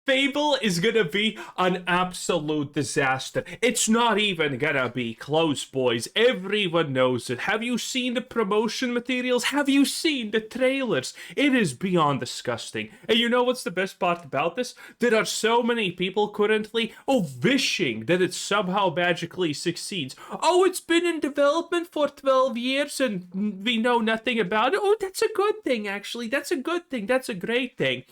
Fable is gonna be an absolute disaster. It's not even gonna be close, boys. Everyone knows it. Have you seen the promotion materials? Have you seen the trailers? It is beyond disgusting. And you know what's the best part about this? There are so many people currently, wishing that it somehow magically succeeds. Oh, it's been in development for 12 years and we know nothing about it. Oh, that's a good thing, actually. That's a good thing. That's a great thing.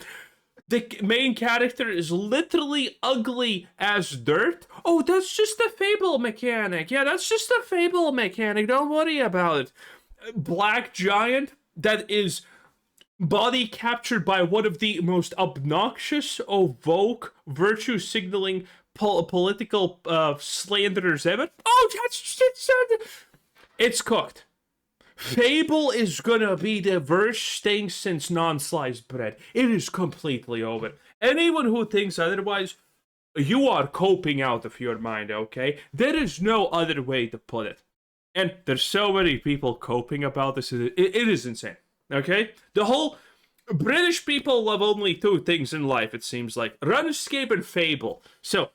The main character is literally ugly as dirt. Oh, that's just a Fable mechanic. Yeah, that's just a Fable mechanic. Don't worry about it. Black Giant that is body captured by one of the most obnoxious, woke, virtue signaling political slanderers ever. Oh, it's cooked. Fable is gonna be the worst thing since non-sliced bread. It is completely over. Anyone who thinks otherwise, you are coping out of your mind, okay? There is no other way to put it. And there's so many people coping about this. It is insane, okay? The whole British people love only two things in life, it seems like. RuneScape and Fable. So,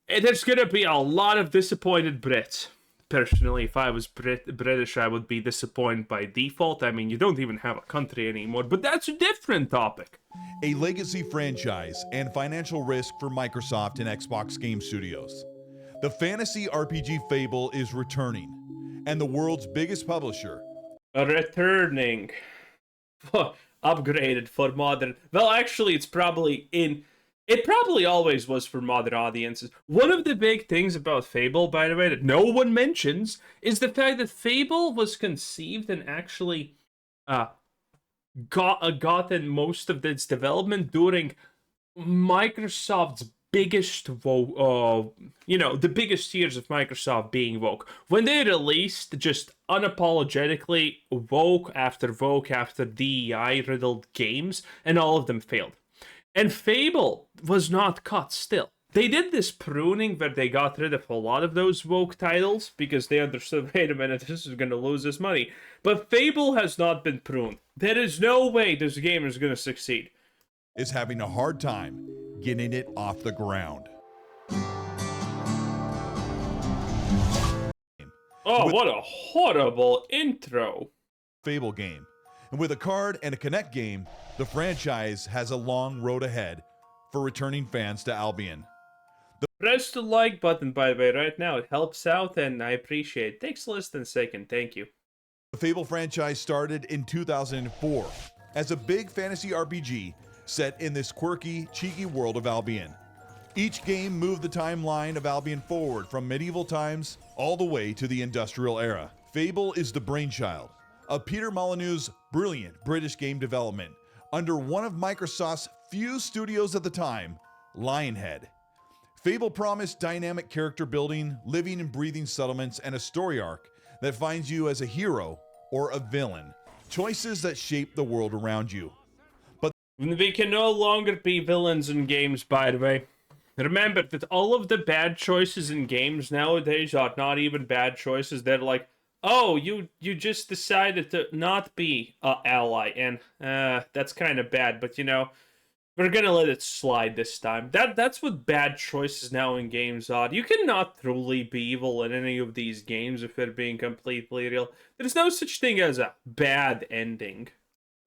there's gonna be a lot of disappointed Brits. Personally, if I was British, I would be disappointed by default. I mean, you don't even have a country anymore, but that's a different topic. A legacy franchise and financial risk for Microsoft and Xbox Game Studios. The fantasy RPG Fable is returning, and the world's biggest publisher. Returning. Upgraded for modern. Well, actually, it's probably in... It probably always was for modern audiences. One of the big things about Fable, by the way, that no one mentions, is the fact that Fable was conceived and actually gotten most of its development during Microsoft's biggest the biggest years of Microsoft being woke. When they released just unapologetically woke after DEI-riddled games, and all of them failed. And Fable was not cut still. They did this pruning where they got rid of a lot of those woke titles because they understood, wait a minute, this is going to lose us money. But Fable has not been pruned. There is no way this game is going to succeed. Is having a hard time getting it off the ground. Oh, what a horrible intro. Fable game. And with a card and a Connect game, the franchise has a long road ahead for returning fans to Albion. Press the like button, by the way, right now. It helps out and I appreciate it. Takes less than a second. Thank you. The Fable franchise started in 2004 as a big fantasy RPG set in this quirky, cheeky world of Albion. Each game moved the timeline of Albion forward from medieval times all the way to the industrial era. Fable is the brainchild of Peter Molyneux's brilliant British game development under one of Microsoft's few studios at the time, Lionhead. Fable promised dynamic character building, living and breathing settlements, and a story arc that finds you as a hero or a villain, choices that shape the world around you. But we can no longer be villains in games, by the way. Remember that all of the bad choices in games nowadays are not even bad choices. They're like, oh, you just decided to not be an ally, and that's kind of bad, but we're gonna let it slide this time. That's what bad choices now in games are. You cannot truly be evil in any of these games if they're being completely real. There's no such thing as a bad ending.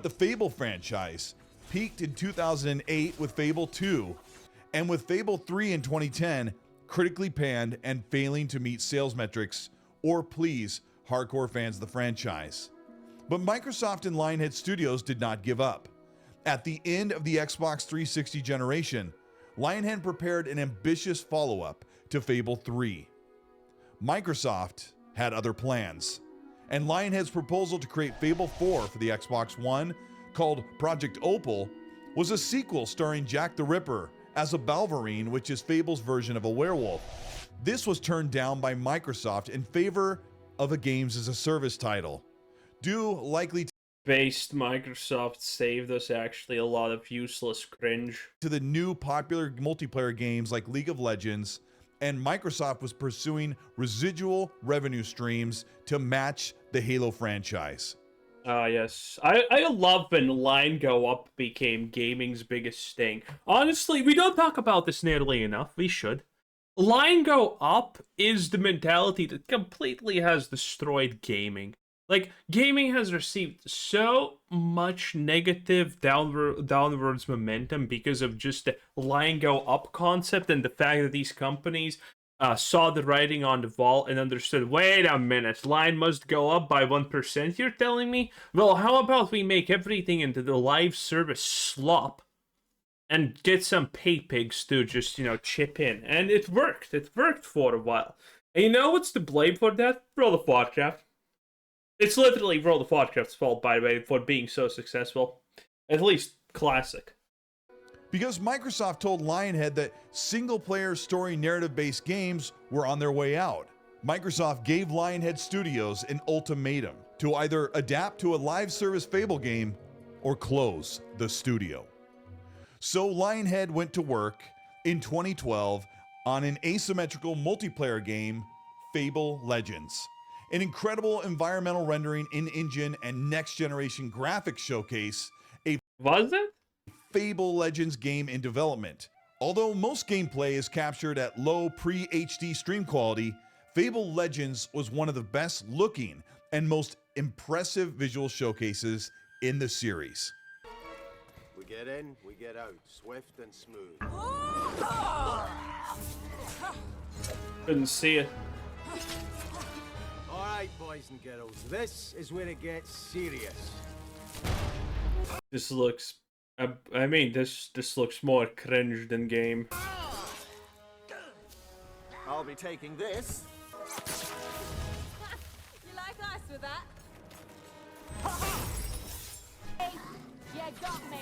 The Fable franchise peaked in 2008 with Fable 2, and with Fable 3 in 2010, critically panned and failing to meet sales metrics or please hardcore fans of the franchise. But Microsoft and Lionhead Studios did not give up. At the end of the Xbox 360 generation, Lionhead prepared an ambitious follow-up to Fable 3. Microsoft had other plans, and Lionhead's proposal to create Fable 4 for the Xbox One, called Project Opal, was a sequel starring Jack the Ripper as a Balverine, which is Fable's version of a werewolf. This was turned down by Microsoft in favor of a games-as-a-service title, due likely Microsoft saved us actually a lot of useless cringe. To the new popular multiplayer games like League of Legends, and Microsoft was pursuing residual revenue streams to match the Halo franchise. Ah, yes. I love when line go up became gaming's biggest thing. Honestly, we don't talk about this nearly enough. We should. Line go up is the mentality that completely has destroyed gaming. Like, gaming has received so much negative downwards momentum because of just the line go up concept and the fact that these companies saw the writing on the wall and understood, wait a minute, line must go up by 1%, you're telling me? Well, how about we make everything into the live service slop and get some pay pigs to just, chip in. And it worked. It worked for a while. And you know what's to blame for that? World of Warcraft. It's literally World of Warcraft's fault, by the way, for being so successful. At least classic. Because Microsoft told Lionhead that single-player story narrative-based games were on their way out. Microsoft gave Lionhead Studios an ultimatum to either adapt to a live service Fable game or close the studio. So Lionhead went to work in 2012 on an asymmetrical multiplayer game, Fable Legends, an incredible environmental rendering in-engine and next-generation graphics showcase, Was it? Fable Legends game in development. Although most gameplay is captured at low pre-HD stream quality, Fable Legends was one of the best looking and most impressive visual showcases in the series. We get in, we get out, swift and smooth. Couldn't see it. All right, boys and girls, this is where it gets serious. This looks... I mean, this looks more cringe than game. I'll be taking this. You like ice with that? You got me.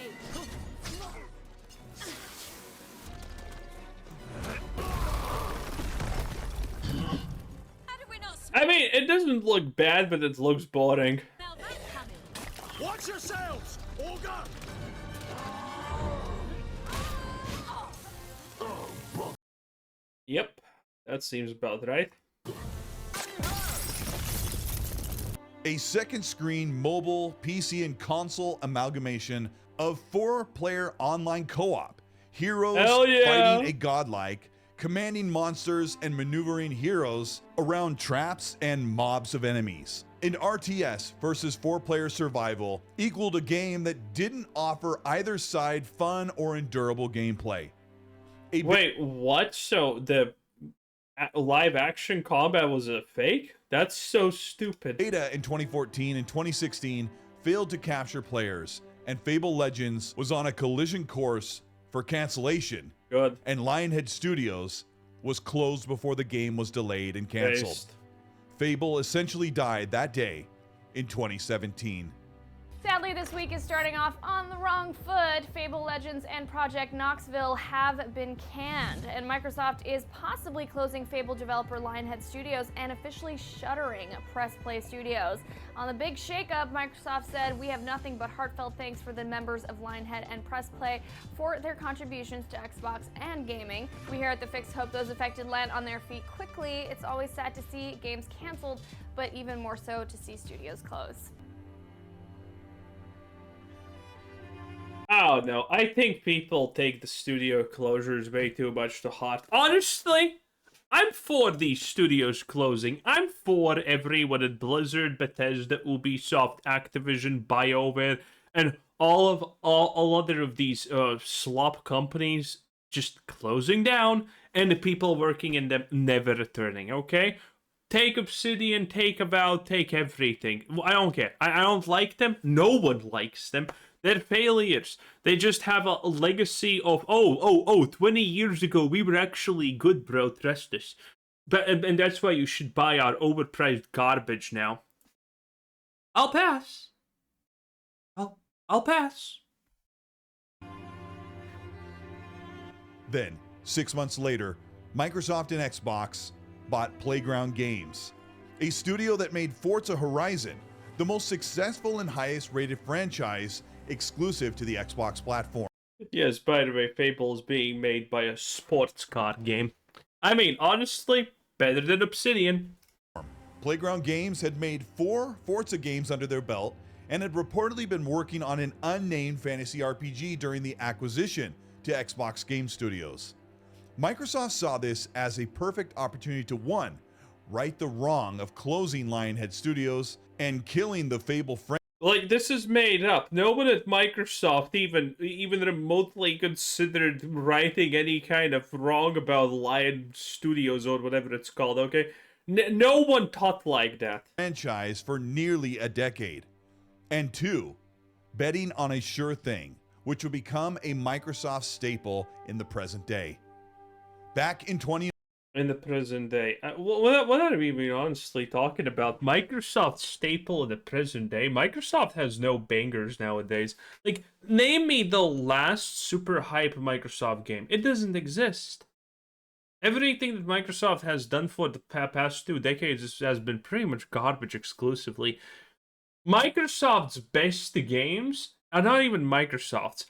How did we not I mean, it doesn't look bad, but it looks boring. smell that coming? Watch yourselves! Olga! Yep, that seems about right. A second screen mobile, PC, and console amalgamation of 4-player online co-op. Heroes Hell yeah. fighting a godlike, commanding monsters and maneuvering heroes around traps and mobs of enemies. An RTS versus 4-player survival equaled a game that didn't offer either side fun or endurable gameplay. Wait, what? So the live action combat was a fake? That's so stupid. Beta in 2014 and 2016 failed to capture players, and Fable Legends was on a collision course for cancellation. Good. And Lionhead Studios was closed before the game was delayed and canceled. Based. Fable essentially died that day in 2017. Sadly, this week is starting off on the wrong foot. Fable Legends and Project Knoxville have been canned, and Microsoft is possibly closing Fable developer Lionhead Studios and officially shuttering Press Play Studios. On the big shakeup, Microsoft said, "We have nothing but heartfelt thanks for the members of Lionhead and Press Play for their contributions to Xbox and gaming. We here at The Fix hope those affected land on their feet quickly. It's always sad to see games canceled, but even more so to see studios close." Oh no, I think people take the studio closures way too much to heart. Honestly, I'm for these studios closing. I'm for everyone at Blizzard, Bethesda, Ubisoft, Activision, BioWare, and all other of these slop companies just closing down and the people working in them never returning, okay? Take Obsidian, take Avowed, take everything. I don't care. I don't like them. No one likes them. They're failures. They just have a legacy of, 20 years ago, we were actually good, bro, trust us. And that's why you should buy our overpriced garbage now. I'll pass. I'll pass. Then, 6 months later, Microsoft and Xbox bought Playground Games, a studio that made Forza Horizon, the most successful and highest rated franchise exclusive to the Xbox platform. Yes, by the way, Fable is being made by a sports car game. I mean, honestly, better than Obsidian. Playground Games had made 4 Forza games under their belt and had reportedly been working on an unnamed fantasy RPG during the acquisition to Xbox Game Studios. Microsoft saw this as a perfect opportunity to, one, right the wrong of closing Lionhead Studios and killing the Fable franchise. Like, this is made up. No one at Microsoft even remotely considered righting any kind of wrong about Lion Studios or whatever it's called, okay? No one thought like that. Franchise for nearly a decade. And two, betting on a sure thing, which would become a Microsoft staple in the present day. Back in In the present day. What are we even honestly talking about? Microsoft staple in the present day? Microsoft has no bangers nowadays. Like, name me the last super hype Microsoft game. It doesn't exist. Everything that Microsoft has done for the past 2 decades has been pretty much garbage exclusively. Microsoft's best games are not even Microsoft's.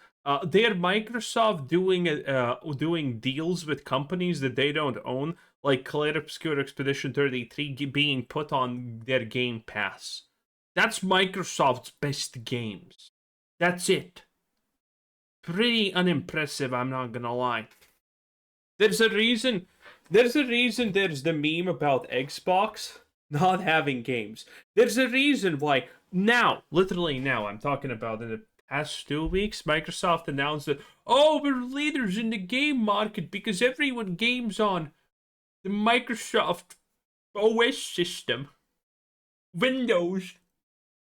They're Microsoft doing deals with companies that they don't own, like Clair Obscur Expedition 33 being put on their Game Pass. That's Microsoft's best games. That's it. Pretty unimpressive, I'm not gonna lie. There's a reason there's the meme about Xbox not having games. There's a reason why now, literally now, I'm talking about in the past 2 weeks, Microsoft announced that, oh, we're leaders in the game market because everyone games on the Microsoft OS system. Windows.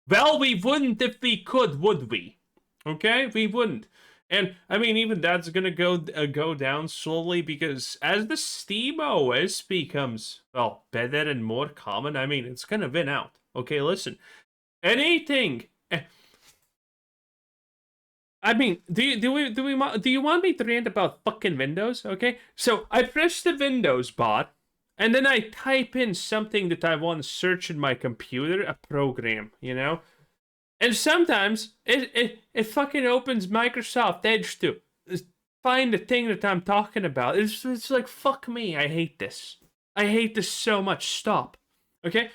Well, we wouldn't if we could, would we? Okay, we wouldn't. And, I mean, even that's gonna go down slowly because as the Steam OS becomes, well, better and more common, I mean, it's gonna win out. Okay, listen. Anything... I mean, do you want me to rant about fucking Windows? Okay, so I press the Windows bot, and then I type in something that I want to search in my computer, a program, you know, and sometimes it fucking opens Microsoft Edge to find the thing that I'm talking about. It's like, fuck me, I hate this. I hate this so much. Stop. Okay.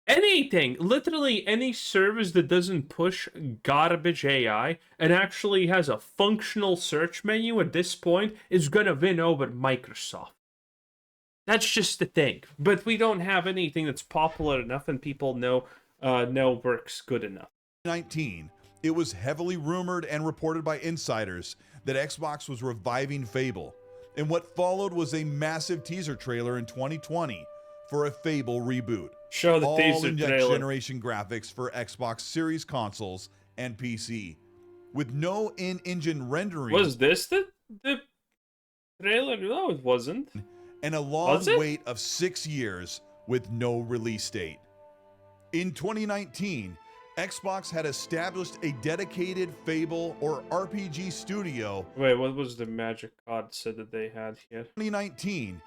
Anything, literally any service that doesn't push garbage AI and actually has a functional search menu at this point is gonna win over Microsoft. That's just the thing. But we don't have anything that's popular enough and people know works good enough. 2019, it was heavily rumored and reported by insiders that Xbox was reviving Fable, and what followed was a massive teaser trailer in 2020 for a Fable reboot. Show the all teaser in next trailer. generation graphics for Xbox Series consoles and PC, with no in-engine rendering. Was this the trailer? No, it wasn't. And a long wait of 6 years with no release date. In 2019, Xbox had established a dedicated Fable or RPG studio. Wait, what was the magic card said that they had here? 2019.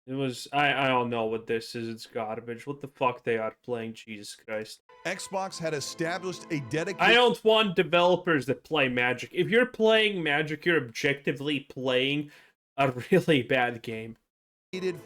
It was, I don't know what this is, it's garbage. What the fuck they are playing, Jesus Christ. Xbox had established a dedicated... I don't want developers that play Magic. If you're playing Magic, you're objectively playing a really bad game.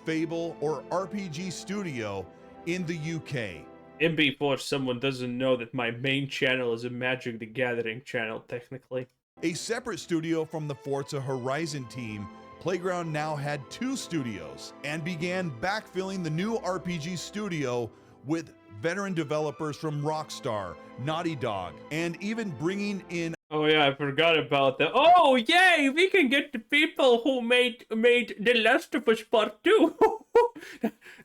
Fable or RPG studio in the UK. And before someone doesn't know that my main channel is a Magic the Gathering channel, technically. A separate studio from the Forza Horizon team, Playground now had 2 studios and began backfilling the new RPG studio with veteran developers from Rockstar, Naughty Dog, and even bringing in... Oh yeah, I forgot about that. Oh yay, we can get the people who made The Last of Us Part 2.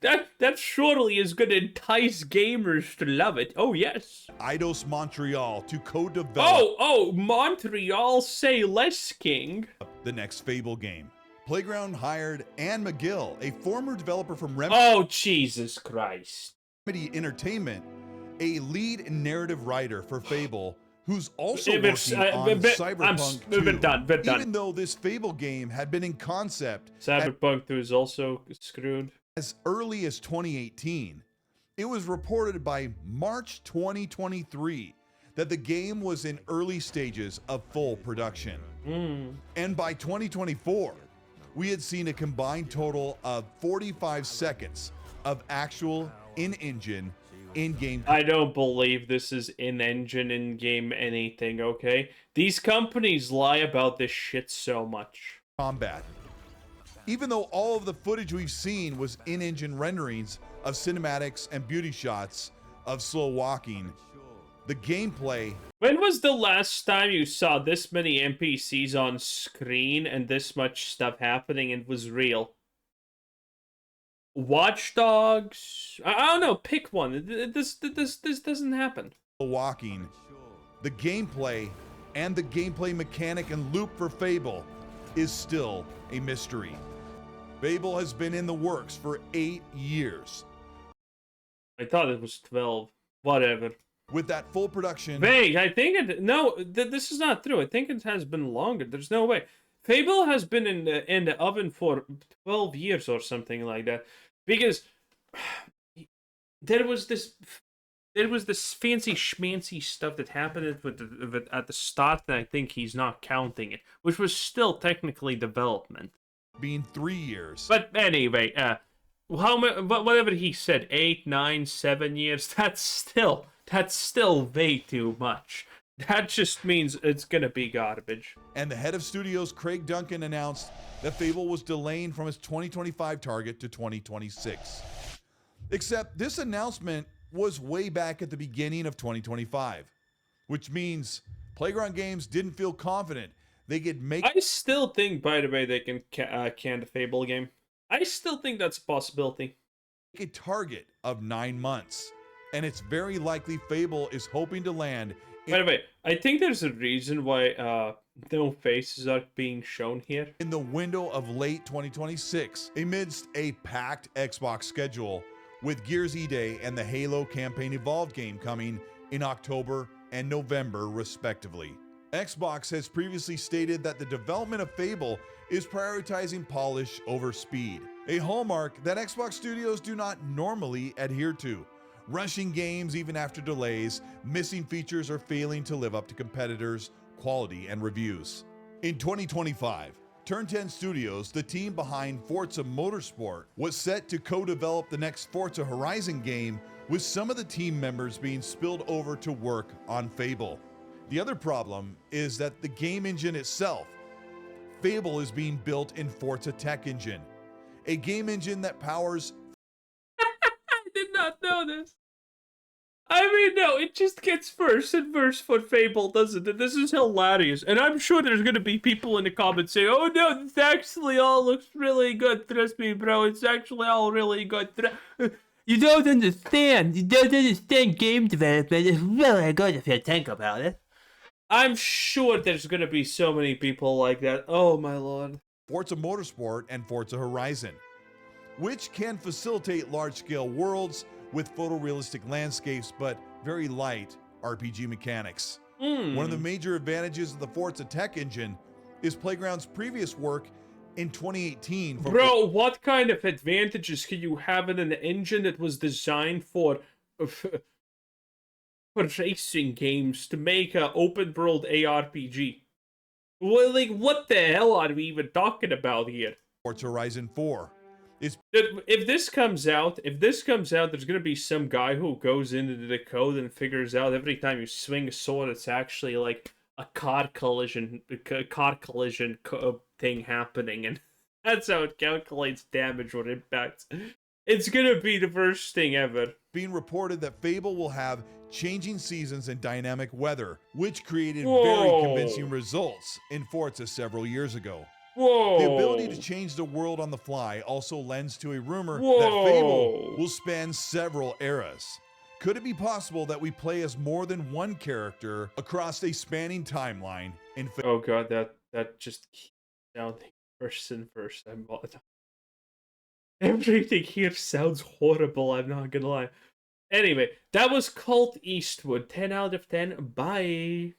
that surely is gonna entice gamers to love it. Oh yes. Eidos Montreal to co-develop... Oh, Montreal, say less, King. ...the next Fable game. Playground hired Anne McGill, a former developer from Remedy... Oh, Jesus Christ. Remedy Entertainment, a lead narrative writer for Fable, who's also working on Cyberpunk 2. Even though this Fable game had been in concept... Cyberpunk 2 is also screwed. As early as 2018, it was reported by March 2023 that the game was in early stages of full production. And by 2024, we had seen a combined total of 45 seconds of actual in-engine in-game I don't believe this is in-engine, in-game anything, okay? These companies lie about this shit so much. combat. Even though all of the footage we've seen was in-engine renderings of cinematics and beauty shots of slow walking, the gameplay When was the last time you saw this many NPCs on screen and this much stuff happening and was real? Watch Dogs? I don't know, pick one. This doesn't happen. walking, the gameplay and the gameplay mechanic and loop for Fable is still a mystery. Fable has been in the works for 8 years. I thought it was 12. Whatever. With that full production, Wait, I think it... No, this is not true. I think it has been longer. There's no way. Fable has been in the oven for 12 years or something like that. Because there was this fancy schmancy stuff that happened at the start, and I think he's not counting it, which was still technically development. being 3 years. But anyway, whatever he said, 8, 9, 7 years, that's still way too much. That just means it's gonna be garbage. And the head of studios, Craig Duncan, announced that Fable was delaying from its 2025 target to 2026. Except this announcement was way back at the beginning of 2025, which means Playground Games didn't feel confident they could make I still think, by the way, they can can the Fable game. I still think that's a possibility. a target of 9 months. And it's very likely Fable is hoping to land By the way, I think there's a reason why no faces are being shown here. in the window of late 2026 amidst a packed Xbox schedule with Gears E-Day and the Halo Campaign Evolved game coming in October and November respectively. Xbox has previously stated that the development of Fable is prioritizing polish over speed, a hallmark that Xbox studios do not normally adhere to, rushing games even after delays, missing features, or failing to live up to competitors' quality and reviews. In 2025, Turn 10 Studios, the team behind Forza Motorsport, was set to co-develop the next Forza Horizon game, with some of the team members being spilled over to work on Fable. The other problem is that the game engine itself, Fable, is being built in Forza Tech Engine, a game engine that powers I did not know this. I mean, no, it just gets worse and worse for Fable, doesn't it? This is hilarious. And I'm sure there's going to be people in the comments saying, oh no, this actually all looks really good. Trust me, bro, it's actually all really good. You don't understand. You don't understand game development. It's really good if you think about it. I'm sure there's going to be so many people like that. Oh, my lord. Forza Motorsport and Forza Horizon, which can facilitate large-scale worlds with photorealistic landscapes but very light RPG mechanics. One of the major advantages of the Forza Tech Engine is Playground's previous work in 2018 for Bro, what kind of advantages can you have in an engine that was designed for racing games to make an open world ARPG? Well, like, what the hell are we even talking about here? Forza Horizon 4 is If this comes out, there's gonna be some guy who goes into the code and figures out every time you swing a sword, it's actually like a car collision thing happening, and that's how it calculates damage or impact. It's gonna be the worst thing ever. being reported that Fable will have changing seasons and dynamic weather, which created very Whoa. convincing results in Forza several years ago. Whoa! The ability to change the world on the fly also lends to a rumor Whoa. that Fable will span several eras. Could it be possible that we play as more than one character across a spanning timeline in Fable? Oh god, that just keeps sounding worse and worse. Everything here sounds horrible, I'm not gonna lie. Anyway, that was Colt Eastwood. 10 out of 10. Bye.